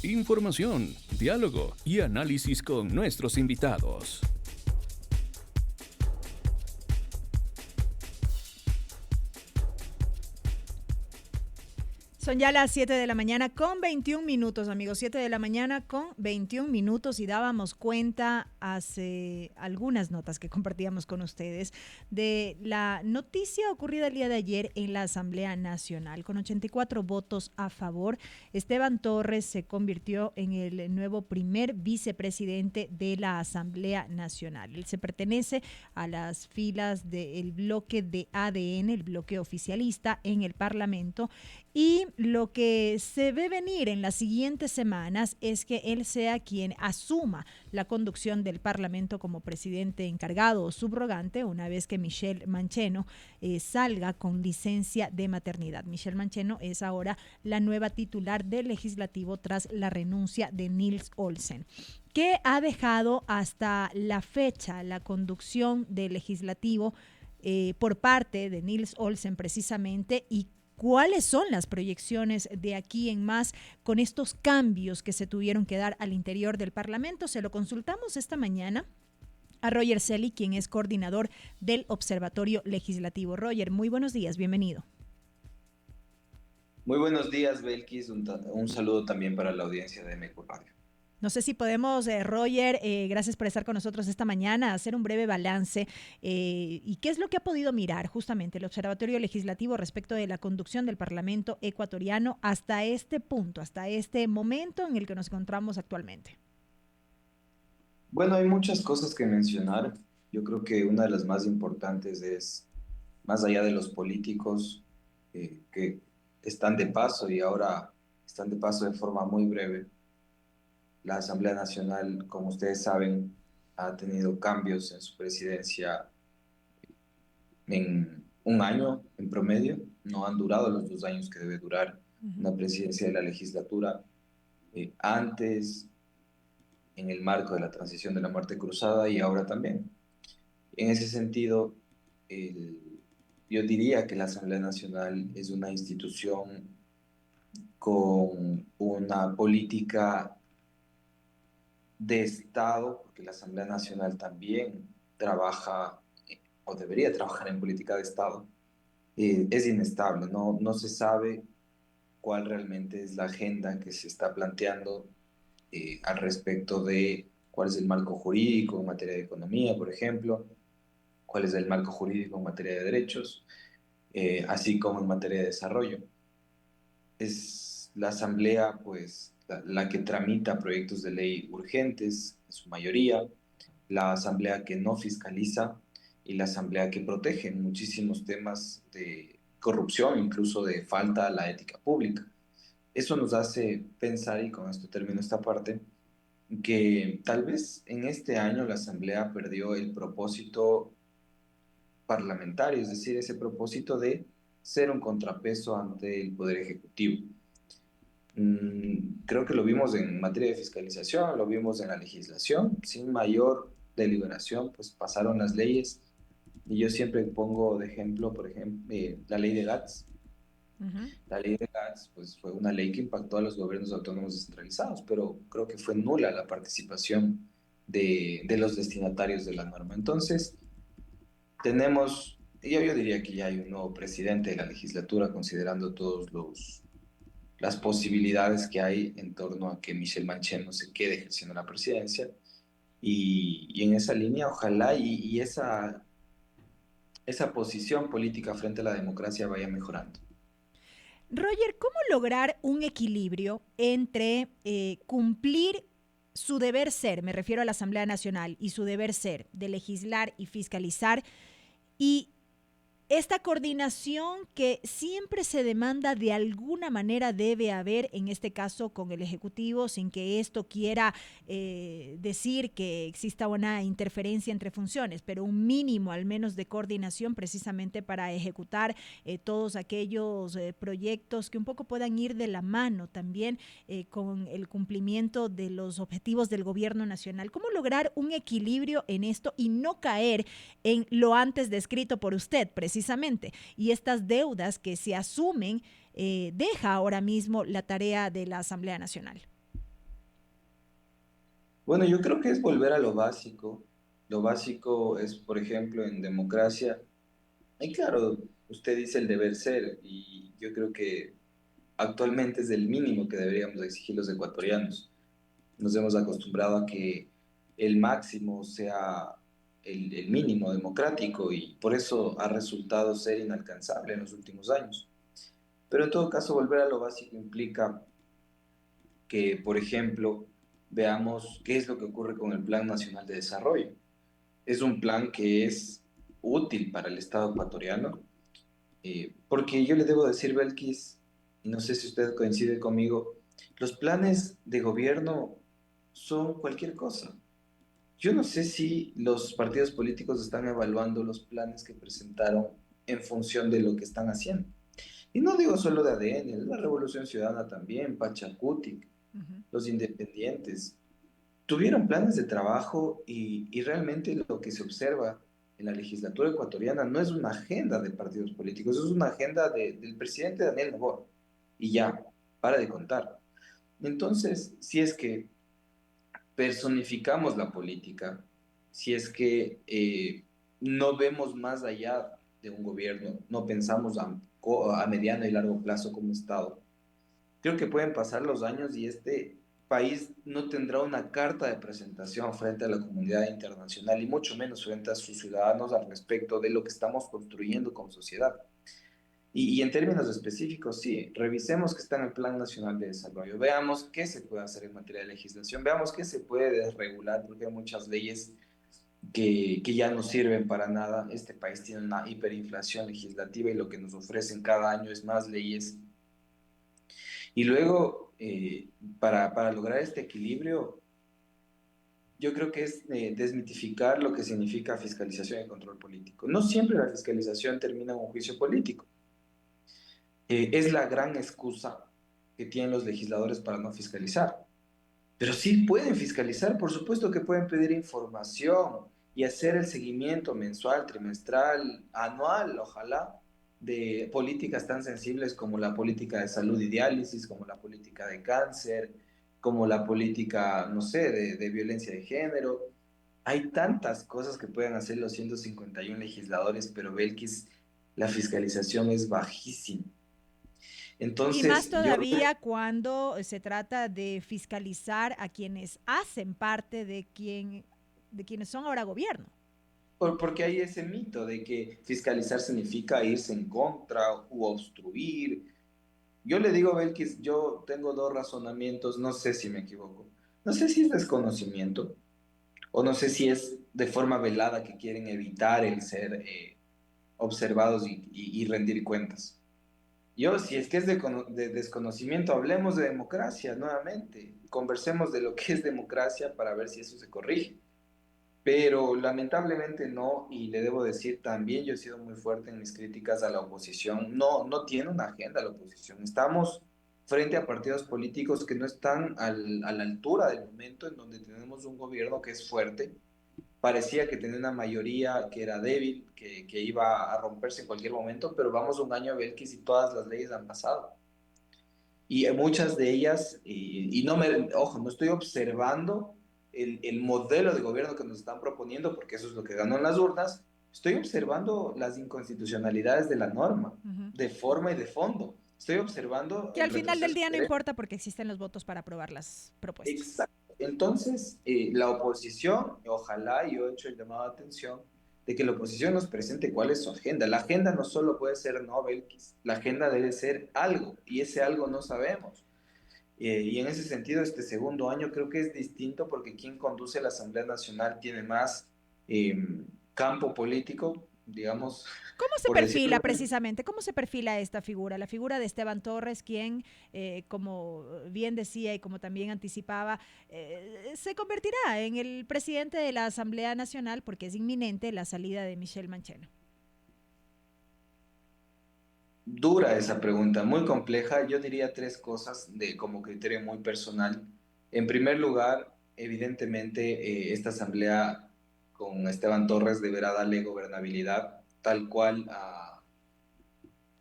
Información, diálogo y análisis con nuestros invitados. Son ya las 7 de la mañana con 21 minutos, amigos. 7 de la mañana con 21 minutos y dábamos cuenta hace algunas notas que compartíamos con ustedes de la noticia ocurrida el día de ayer en la Asamblea Nacional. Con 84 votos a favor, Esteban Torres se convirtió en el nuevo primer vicepresidente de la Asamblea Nacional. Él se pertenece a las filas del bloque de ADN, el bloque oficialista en el Parlamento, y lo que se ve venir en las siguientes semanas es que él sea quien asuma la conducción del Parlamento como presidente encargado o subrogante una vez que Michelle Mancheno salga con licencia de maternidad. Michelle Mancheno es ahora la nueva titular del Legislativo tras la renuncia de Nils Olsen, que ha dejado hasta la fecha la conducción del Legislativo por parte de Nils Olsen precisamente. ¿Y cuáles son las proyecciones de aquí en más con estos cambios que se tuvieron que dar al interior del Parlamento? Se lo consultamos esta mañana a Roger Celi, quien es coordinador del Observatorio Legislativo. Roger, muy buenos días, bienvenido. Muy buenos días, Belkis. Un saludo también para la audiencia de Meco Radio. No sé si podemos, Roger, gracias por estar con nosotros esta mañana, hacer un breve balance y qué es lo que ha podido mirar justamente el Observatorio Legislativo respecto de la conducción del Parlamento ecuatoriano hasta este punto, hasta este momento en el que nos encontramos actualmente. Bueno, hay muchas cosas que mencionar. Yo creo que una de las más importantes es, más allá de los políticos que están de paso y ahora están de paso de forma muy breve, la Asamblea Nacional, como ustedes saben, ha tenido cambios en su presidencia en un año en promedio. No han durado los 2 años que debe durar una presidencia de la legislatura. Antes, en el marco de la transición de la muerte cruzada y ahora también. En ese sentido, yo diría que la Asamblea Nacional es una institución con una política de Estado, porque la Asamblea Nacional también trabaja o debería trabajar en política de Estado. Es inestable, no se sabe cuál realmente es la agenda que se está planteando al respecto de cuál es el marco jurídico en materia de economía, por ejemplo, cuál es el marco jurídico en materia de derechos, así como en materia de desarrollo. Es la Asamblea, pues, la que tramita proyectos de ley urgentes, en su mayoría, la Asamblea que no fiscaliza y la Asamblea que protege en muchísimos temas de corrupción, incluso de falta a la ética pública. Eso nos hace pensar, y con esto termino esta parte, que tal vez en este año la Asamblea perdió el propósito parlamentario, es decir, ese propósito de ser un contrapeso ante el Poder Ejecutivo. Creo que lo vimos en materia de fiscalización, lo vimos en la legislación, sin mayor deliberación, pues pasaron las leyes, y yo siempre pongo de ejemplo, por ejemplo, la ley de GATS. La ley de GATS pues, fue una ley que impactó a los gobiernos autónomos descentralizados, pero creo que fue nula la participación de los destinatarios de la norma. Entonces, yo diría que ya hay un nuevo presidente de la legislatura, considerando las posibilidades que hay en torno a que Michelle Mancheno se quede ejerciendo la presidencia. Y en esa línea, ojalá y esa posición política frente a la democracia vaya mejorando. Roger, ¿cómo lograr un equilibrio entre cumplir su deber ser, me refiero a la Asamblea Nacional, y su deber ser de legislar y fiscalizar, y esta coordinación que siempre se demanda de alguna manera debe haber, en este caso con el Ejecutivo, sin que esto quiera decir que exista una interferencia entre funciones, pero un mínimo al menos de coordinación precisamente para ejecutar todos aquellos proyectos que un poco puedan ir de la mano también con el cumplimiento de los objetivos del gobierno nacional. ¿Cómo lograr un equilibrio en esto y no caer en lo antes descrito por usted, precisamente? Y estas deudas que se asumen deja ahora mismo la tarea de la Asamblea Nacional. Bueno, yo creo que es volver a lo básico. Lo básico es, por ejemplo, en democracia. Y claro, usted dice el deber ser, y yo creo que actualmente es el mínimo que deberíamos exigir los ecuatorianos. Nos hemos acostumbrado a que el máximo sea el mínimo democrático y por eso ha resultado ser inalcanzable en los últimos años. Pero en todo caso, volver a lo básico implica que, por ejemplo, veamos qué es lo que ocurre con el Plan Nacional de Desarrollo. Es un plan que es útil para el Estado ecuatoriano, porque yo le debo decir, Belkis, y no sé si usted coincide conmigo, los planes de gobierno son cualquier cosa. Yo no sé si los partidos políticos están evaluando los planes que presentaron en función de lo que están haciendo. Y no digo solo de ADN, la Revolución Ciudadana también, Pachacutic, Ujú. los independientes, tuvieron planes de trabajo y realmente lo que se observa en la legislatura ecuatoriana no es una agenda de partidos políticos, es una agenda del presidente Daniel Noboa. Y ya, para de contar. Entonces, si es que personificamos la política, si es que no vemos más allá de un gobierno, no pensamos a mediano y largo plazo como Estado, creo que pueden pasar los años y este país no tendrá una carta de presentación frente a la comunidad internacional y mucho menos frente a sus ciudadanos al respecto de lo que estamos construyendo como sociedad. Y en términos específicos, sí, revisemos qué está en el Plan Nacional de Desarrollo, veamos qué se puede hacer en materia de legislación, veamos qué se puede desregular, porque hay muchas leyes que ya no sirven para nada. Este país tiene una hiperinflación legislativa y lo que nos ofrecen cada año es más leyes. Y luego, para lograr este equilibrio, yo creo que es desmitificar lo que significa fiscalización y control político. No siempre la fiscalización termina en un juicio político. Es la gran excusa que tienen los legisladores para no fiscalizar. Pero sí pueden fiscalizar, por supuesto que pueden pedir información y hacer el seguimiento mensual, trimestral, anual, ojalá, de políticas tan sensibles como la política de salud y diálisis, como la política de cáncer, como la política, no sé, de violencia de género. Hay tantas cosas que pueden hacer los 151 legisladores, pero Belkis, la fiscalización es bajísima. Y más Entonces, yo todavía cuando se trata de fiscalizar a quienes hacen parte de quienes son ahora gobierno. Porque hay ese mito de que fiscalizar significa irse en contra u obstruir. Yo le digo a Belkis, yo tengo dos razonamientos, no sé si me equivoco. No sé si es desconocimiento o no sé si es de forma velada que quieren evitar el ser observados y rendir cuentas. Yo, si es que es de desconocimiento, hablemos de democracia nuevamente. Conversemos de lo que es democracia para ver si eso se corrige. Pero lamentablemente no, y le debo decir también, yo he sido muy fuerte en mis críticas a la oposición. No, no tiene una agenda la oposición. Estamos frente a partidos políticos que no están a la altura del momento en donde tenemos un gobierno que es fuerte. Parecía que tenía una mayoría que era débil, que iba a romperse en cualquier momento, pero vamos un año a ver que si todas las leyes han pasado. Y muchas de ellas, y no me, ojo, no estoy observando el modelo de gobierno que nos están proponiendo, porque eso es lo que ganó en las urnas, estoy observando las inconstitucionalidades de la norma, Ujú. de forma y de fondo. Estoy observando Que el al final del retroceso día no de importa porque existen los votos para aprobar las propuestas. exacto. Entonces, la oposición, ojalá yo he hecho el llamado de atención de que la oposición nos presente cuál es su agenda. La agenda no solo puede ser Nobel, la agenda debe ser algo, y ese algo no sabemos. Y en ese sentido, este segundo año creo que es distinto porque quien conduce la Asamblea Nacional tiene más eh, campo político, digamos, ¿Cómo se por decirlo perfila así. precisamente? ¿Cómo se perfila esta figura? La figura de Esteban Torres, quien, como bien decía y como también anticipaba, se convertirá en el presidente de la Asamblea Nacional porque es inminente la salida de Michelle Mancheno. Dura esa pregunta, muy compleja. Yo diría tres cosas de como criterio muy personal. En primer lugar, evidentemente, esta asamblea con Esteban Torres deberá darle gobernabilidad tal cual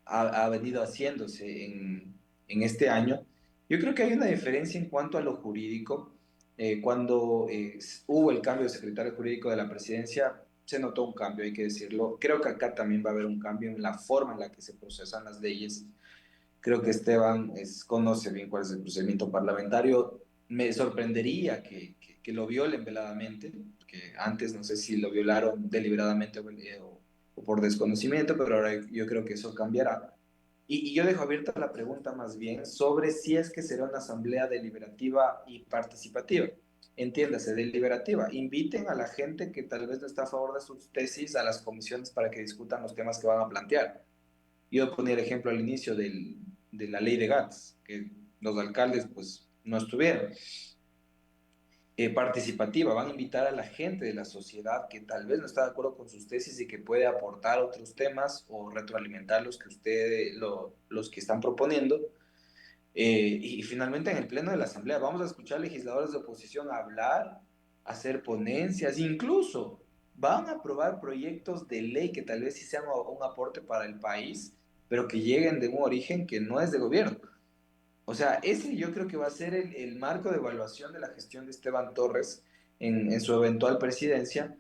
ha venido haciéndose en este año. Yo creo que hay una diferencia en cuanto a lo jurídico. Cuando hubo el cambio de secretario jurídico de la presidencia, se notó un cambio, hay que decirlo. Creo que acá también va a haber un cambio en la forma en la que se procesan las leyes. Creo que Esteban conoce bien cuál es el procedimiento parlamentario. Me sorprendería que lo violen veladamente, porque antes no sé si lo violaron deliberadamente o por desconocimiento, pero ahora yo creo que eso cambiará. Y yo dejo abierta la pregunta más bien sobre si es que será una asamblea deliberativa y participativa. Entiéndase, deliberativa. Inviten a la gente que tal vez no está a favor de sus tesis a las comisiones para que discutan los temas que van a plantear. Yo ponía el ejemplo al inicio de la ley de GATS, que los alcaldes pues no estuvieron. Participativa, van a invitar a la gente de la sociedad que tal vez no está de acuerdo con sus tesis y que puede aportar otros temas o retroalimentar los que los que están proponiendo. Y finalmente en el pleno de la asamblea vamos a escuchar legisladores de oposición hablar, hacer ponencias, incluso van a aprobar proyectos de ley que tal vez sí sean un aporte para el país, pero que lleguen de un origen que no es de gobierno. O sea, ese yo creo que va a ser el marco de evaluación de la gestión de Esteban Torres en su eventual presidencia,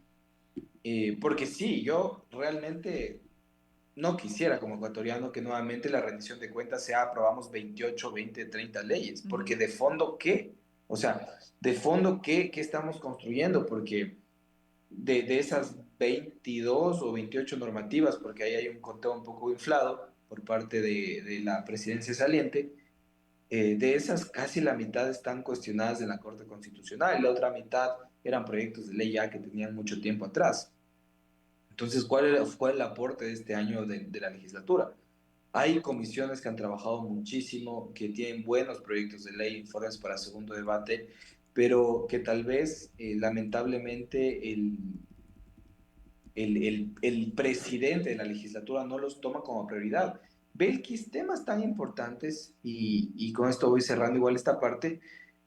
porque sí, yo realmente no quisiera como ecuatoriano que nuevamente la rendición de cuentas sea aprobamos 28, 20, 30 leyes, porque de fondo, ¿qué? O sea, de fondo, ¿qué estamos construyendo? Porque de esas 22 o 28 normativas, porque ahí hay un conteo un poco inflado por parte de la presidencia saliente, de esas casi la mitad están cuestionadas en la Corte Constitucional y la otra mitad eran proyectos de ley ya que tenían mucho tiempo atrás. Entonces, ¿cuál es el aporte de este año de la legislatura? Hay comisiones que han trabajado muchísimo, que tienen buenos proyectos de ley, informes para segundo debate, pero que tal vez, lamentablemente, el presidente de la legislatura no los toma como prioridad. Belkis, temas tan importantes, y con esto voy cerrando igual esta parte,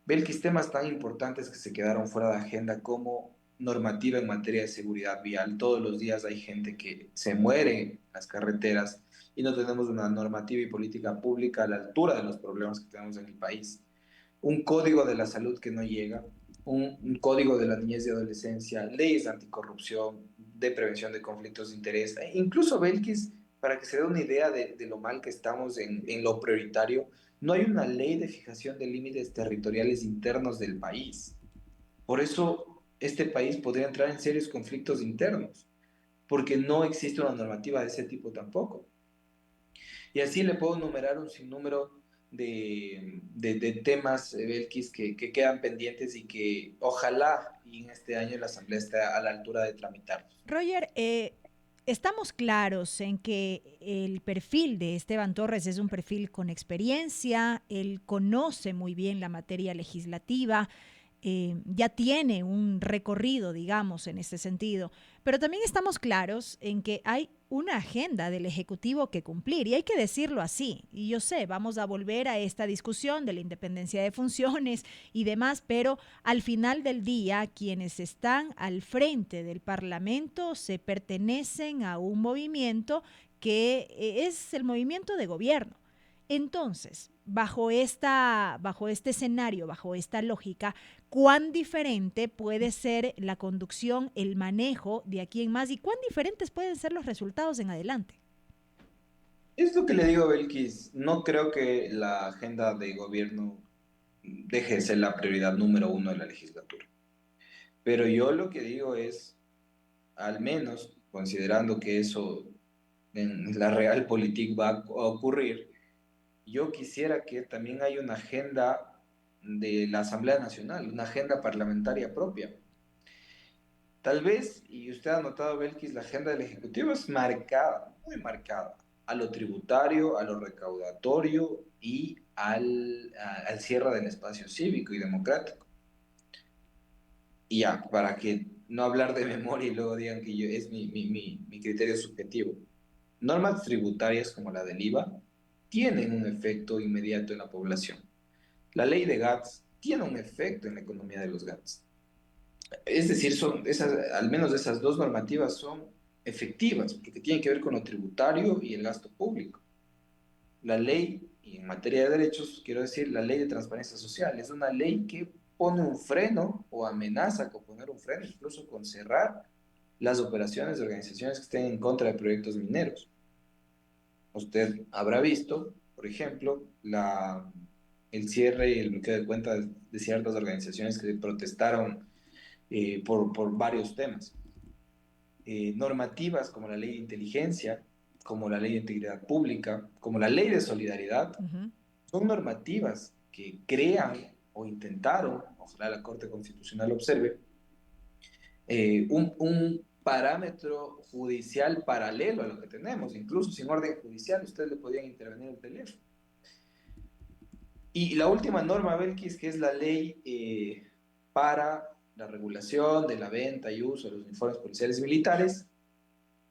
Belkis, temas tan importantes que se quedaron fuera de agenda como normativa en materia de seguridad vial. Todos los días hay gente que se muere en las carreteras y no tenemos una normativa y política pública a la altura de los problemas que tenemos en el país. Un código de la salud que no llega, un código de la niñez y adolescencia, leyes de anticorrupción, de prevención de conflictos de interés, e incluso Belkis, para que se dé una idea de lo mal que estamos en lo prioritario, no hay una ley de fijación de límites territoriales internos del país. Por eso este país podría entrar en serios conflictos internos, porque no existe una normativa de ese tipo tampoco. Y así le puedo enumerar un sinnúmero de temas, Belkis, que quedan pendientes y que ojalá y en este año la Asamblea esté a la altura de tramitarlos. Roger, estamos claros en que el perfil de Esteban Torres es un perfil con experiencia, él conoce muy bien la materia legislativa, ya tiene un recorrido, digamos, en este sentido. Pero también estamos claros en que hay una agenda del Ejecutivo que cumplir y hay que decirlo así. Y yo sé, vamos a volver a esta discusión de la independencia de funciones y demás, pero al final del día, quienes están al frente del Parlamento se pertenecen a un movimiento que es el movimiento de gobierno. Entonces, bajo este escenario, bajo esta lógica, ¿cuán diferente puede ser la conducción, el manejo de aquí en más y cuán diferentes pueden ser los resultados en adelante? Es lo que le digo, Belkis. No creo que la agenda de gobierno deje de ser la prioridad número uno de la legislatura. Pero yo lo que digo es, al menos considerando que eso en la realpolitik va a ocurrir, yo quisiera que también haya una agenda de la Asamblea Nacional, una agenda parlamentaria propia. Tal vez, y usted ha notado, Belkis, la agenda del Ejecutivo es marcada, muy marcada, a lo tributario, a lo recaudatorio y al cierre del espacio cívico y democrático. Y ya, para que no hablar de memoria y luego digan que es mi criterio subjetivo. Normas tributarias como la del IVA tienen un efecto inmediato en la población. La ley de GATS tiene un efecto en la economía de los GATS. Es decir, al menos esas dos normativas son efectivas, porque tienen que ver con lo tributario y el gasto público. La ley, y en materia de derechos, quiero decir, la ley de transparencia social, es una ley que pone un freno o amenaza con poner un freno, incluso con cerrar las operaciones de organizaciones que estén en contra de proyectos mineros. Usted habrá visto, por ejemplo, el cierre y el bloqueo de cuentas de ciertas organizaciones que protestaron por varios temas. Normativas como la ley de inteligencia, como la ley de integridad pública, como la ley de solidaridad, son normativas que crean o intentaron, ojalá la Corte Constitucional observe, un parámetro judicial paralelo a lo que tenemos, incluso sin orden judicial, ustedes le podían intervenir el teléfono. Y la última norma, Belkis, que es la ley para la regulación de la venta y uso de los uniformes policiales y militares,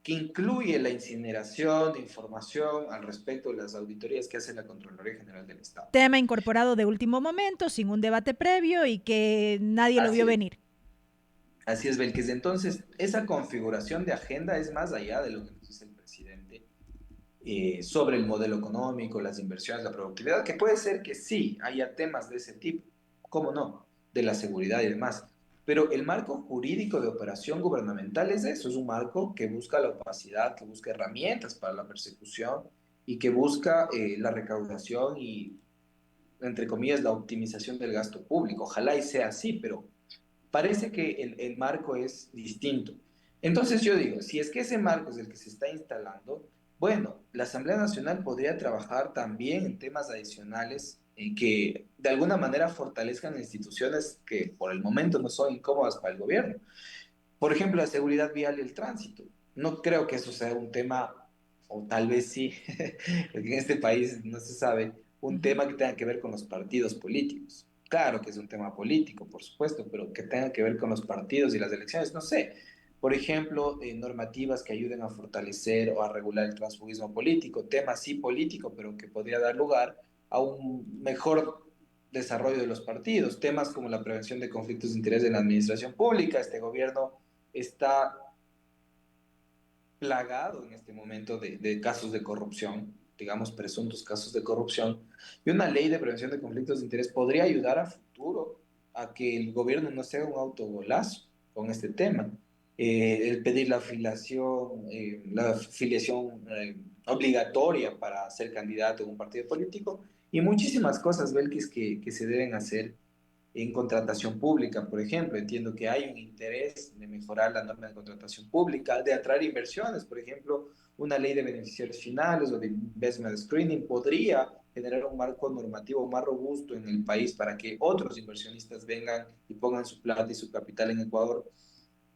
que incluye la incineración de información al respecto de las auditorías que hace la Contraloría General del Estado. Tema incorporado de último momento, sin un debate previo y que nadie lo vio venir. Así es, Belkis. Entonces, esa configuración de agenda es más allá de lo que nos dice el presidente sobre el modelo económico, las inversiones, la productividad, que puede ser que sí haya temas de ese tipo, ¿cómo no? De la seguridad y demás. Pero el marco jurídico de operación gubernamental es eso, es un marco que busca la opacidad, que busca herramientas para la persecución y que busca la recaudación y, entre comillas, la optimización del gasto público. Ojalá y sea así, pero parece que el marco es distinto. Entonces yo digo, si es que ese marco es el que se está instalando, bueno, la Asamblea Nacional podría trabajar también en temas adicionales que de alguna manera fortalezcan instituciones que por el momento no son incómodas para el gobierno. Por ejemplo, la seguridad vial y el tránsito. No creo que eso sea un tema, o tal vez sí, porque en este país no se sabe, un tema que tenga que ver con los partidos políticos. Claro que es un tema político, por supuesto, pero que tenga que ver con los partidos y las elecciones, no sé. Por ejemplo, normativas que ayuden a fortalecer o a regular el transfugismo político, tema sí político, pero que podría dar lugar a un mejor desarrollo de los partidos, temas como la prevención de conflictos de interés en la administración pública. Este gobierno está plagado en este momento de casos de corrupción, digamos presuntos casos de corrupción, y una ley de prevención de conflictos de interés podría ayudar a futuro a que el gobierno no sea un autogolazo con este tema. El pedir la afiliación obligatoria para ser candidato en un partido político y muchísimas cosas, Belkis, que se deben hacer en contratación pública, por ejemplo. Entiendo que hay un interés de mejorar la norma de contratación pública, de atraer inversiones, por ejemplo, una ley de beneficiarios finales o de investment screening podría generar un marco normativo más robusto en el país para que otros inversionistas vengan y pongan su plata y su capital en Ecuador.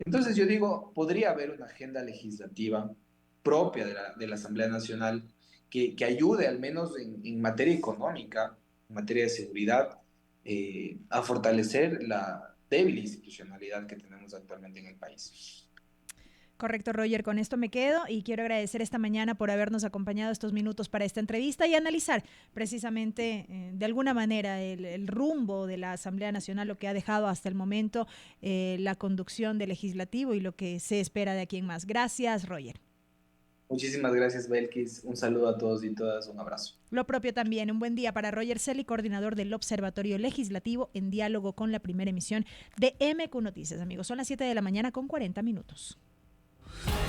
Entonces yo digo, podría haber una agenda legislativa propia de la Asamblea Nacional que ayude al menos en materia económica, en materia de seguridad, a fortalecer la débil institucionalidad que tenemos actualmente en el país. Correcto, Roger. Con esto me quedo y quiero agradecer esta mañana por habernos acompañado estos minutos para esta entrevista y analizar precisamente de alguna manera el rumbo de la Asamblea Nacional, lo que ha dejado hasta el momento la conducción del legislativo y lo que se espera de aquí en más. Gracias, Roger. Muchísimas gracias, Belkis. Un saludo a todos y todas. Un abrazo. Lo propio también. Un buen día para Roger Celi, coordinador del Observatorio Legislativo, en diálogo con la primera emisión de MQ Noticias. Amigos, son las 7 de la mañana con 40 minutos.